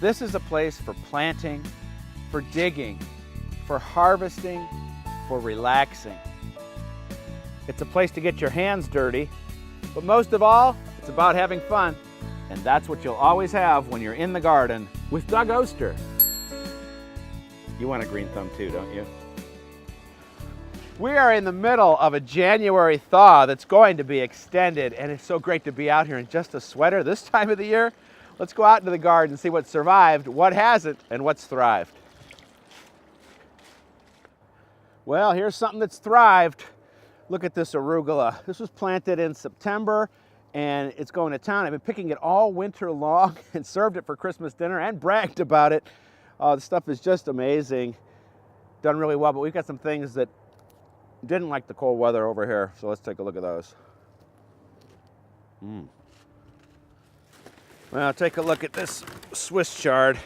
This is a place for planting, for digging, for harvesting, for relaxing. It's a place to get your hands dirty, but most of all, it's about having fun. And that's what you'll always have when you're in the garden with Doug Oster. You want a green thumb too, don't you? We are in the middle of a January thaw that's going to be extended, and it's so great to be out here in just a sweater this time of the year. Let's go out into the garden and see what survived, what hasn't, and what's thrived. Well, here's something that's thrived. Look at this arugula. This was planted in September, and it's going to town. I've been picking it all winter long and served it for Christmas dinner and bragged about it. The stuff is just amazing. Done really well, but we've got some things that didn't like the cold weather over here, so let's take a look at those. Well, take a look at this Swiss chard.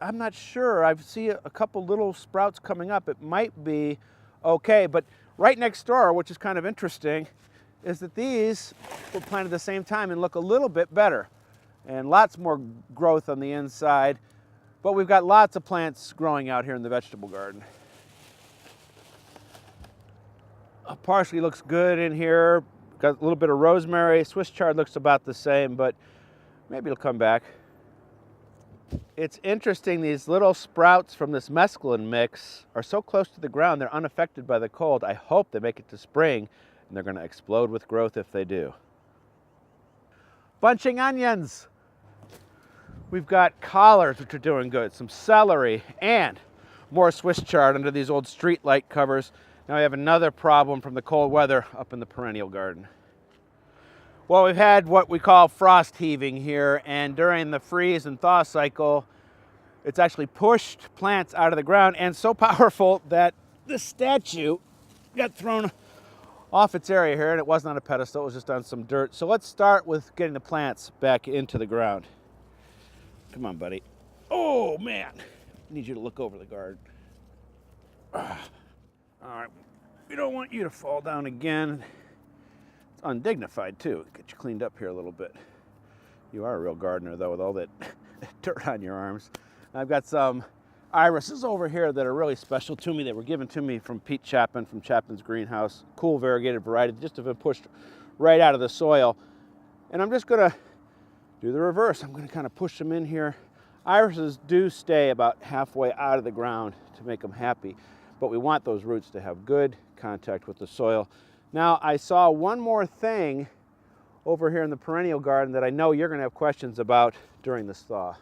I'm not sure. I see a couple little sprouts coming up. It might be okay, but right next door, which is kind of interesting, is that these were planted at the same time and look a little bit better. And lots more growth on the inside, but we've got lots of plants growing out here in the vegetable garden. Parsley looks good in here. Got a little bit of rosemary. Swiss chard looks about the same, but maybe it'll come back. It's interesting, these little sprouts from this mesclun mix are so close to the ground, they're unaffected by the cold. I hope they make it to spring, and they're going to explode with growth if they do. Bunching onions. We've got collards, which are doing good, some celery, and more Swiss chard under these old street light covers. Now we have another problem from the cold weather up in the perennial garden. Well, we've had what we call frost heaving here, and during the freeze and thaw cycle, it's actually pushed plants out of the ground, and so powerful that this statue got thrown off its area here, and it wasn't on a pedestal, it was just on some dirt. So let's start with getting the plants back into the ground. Come on, buddy. Oh, man. I need you to look over the garden. All right, we don't want you to fall down again. It's undignified, too. Get you cleaned up here a little bit. You are a real gardener, though, with all that dirt on your arms. I've got some irises over here that are really special to me, that were given to me from Pete Chapman from Chapman's Greenhouse. Cool variegated variety, just have been pushed right out of the soil. And I'm just going to do the reverse. I'm going to kind of push them in here. Irises do stay about halfway out of the ground to make them happy, but we want those roots to have good contact with the soil. Now, I saw one more thing over here in the perennial garden that I know you're going to have questions about during this thaw.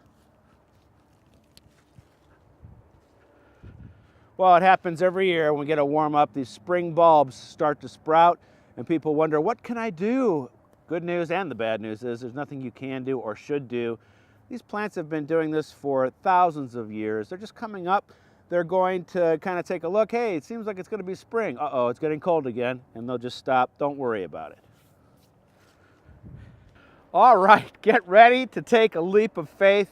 Well, it happens every year when we get a warm up. These spring bulbs start to sprout, and people wonder, what can I do? Good news and the bad news is there's nothing you can do or should do. These plants have been doing this for thousands of years. They're just coming up. They're going to kind of take a look. Hey, it seems like it's going to be spring. Uh-oh, it's getting cold again, and they'll just stop. Don't worry about it. All right, get ready to take a leap of faith.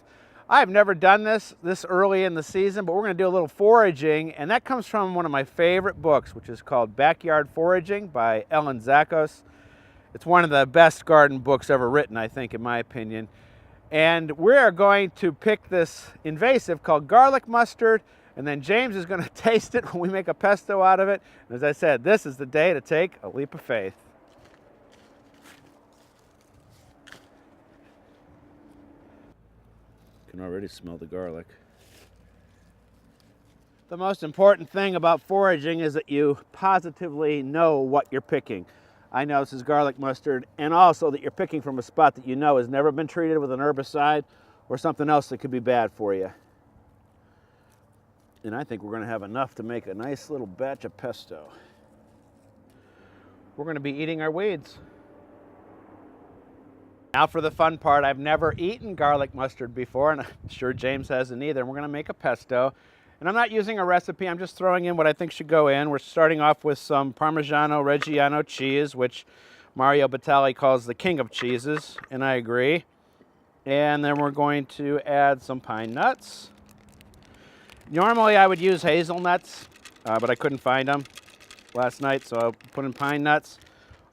I've never done this early in the season, but we're going to do a little foraging, and that comes from one of my favorite books, which is called Backyard Foraging by Ellen Zakos. It's one of the best garden books ever written, I think, in my opinion. And we're going to pick this invasive called garlic mustard, and then James is going to taste it when we make a pesto out of it. And as I said, this is the day to take a leap of faith. You can already smell the garlic. The most important thing about foraging is that you positively know what you're picking. I know this is garlic mustard, and also that you're picking from a spot that you know has never been treated with an herbicide or something else that could be bad for you. And I think we're going to have enough to make a nice little batch of pesto. We're going to be eating our weeds. Now for the fun part. I've never eaten garlic mustard before, and I'm sure James hasn't either. We're going to make a pesto. And I'm not using a recipe, I'm just throwing in what I think should go in. We're starting off with some Parmigiano Reggiano cheese, which Mario Batali calls the king of cheeses, and I agree. And then we're going to add some pine nuts. Normally I would use hazelnuts, but I couldn't find them last night, so I'll put in pine nuts.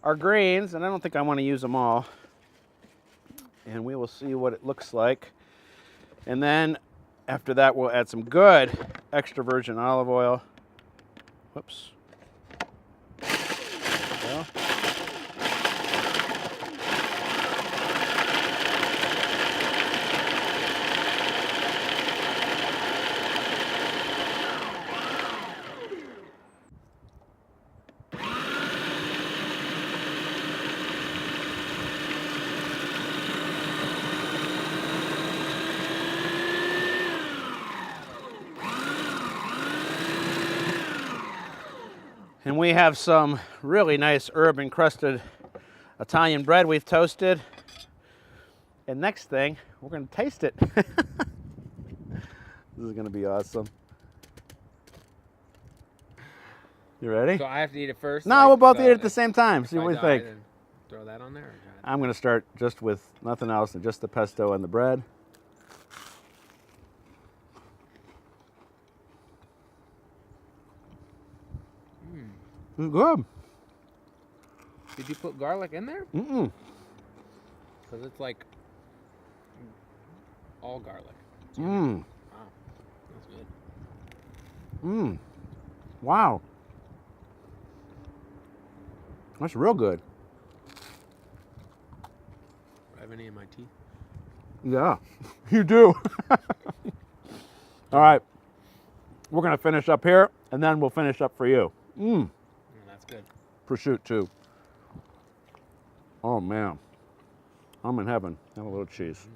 Our greens, and I don't think I want to use them all. And we will see what it looks like. And then After that, we'll add some good extra virgin olive oil. Whoops. There we go. And we have some really nice herb encrusted Italian bread we've toasted. And next thing, we're going to taste it. This is going to be awesome. You ready? So I have to eat it first? No, we'll both eat it at the same time. See what we think. Throw that on there? Or I'm going to start just with nothing else than just the pesto and the bread. It's good. Did you put garlic in there? Mm-mm. Because it's like all garlic. Mmm. Wow, that's good. Mmm. Wow. That's real good. Do I have any in my teeth? Yeah, you do. All right. We're going to finish up here, and then we'll finish up for you. Mmm. That's good. Prosciutto, too. Oh, man. I'm in heaven. Have a little cheese.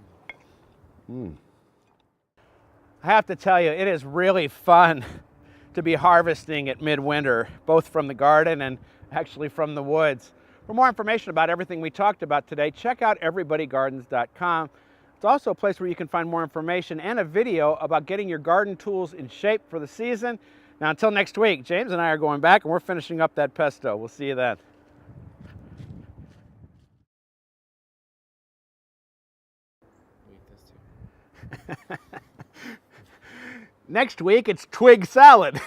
Mmm. I have to tell you, it is really fun to be harvesting at midwinter, both from the garden and actually from the woods. For more information about everything we talked about today, check out everybodygardens.com. It's also a place where you can find more information and a video about getting your garden tools in shape for the season. Now, until next week, James and I are going back and we're finishing up that pesto. We'll see you then. Next week, it's twig salad.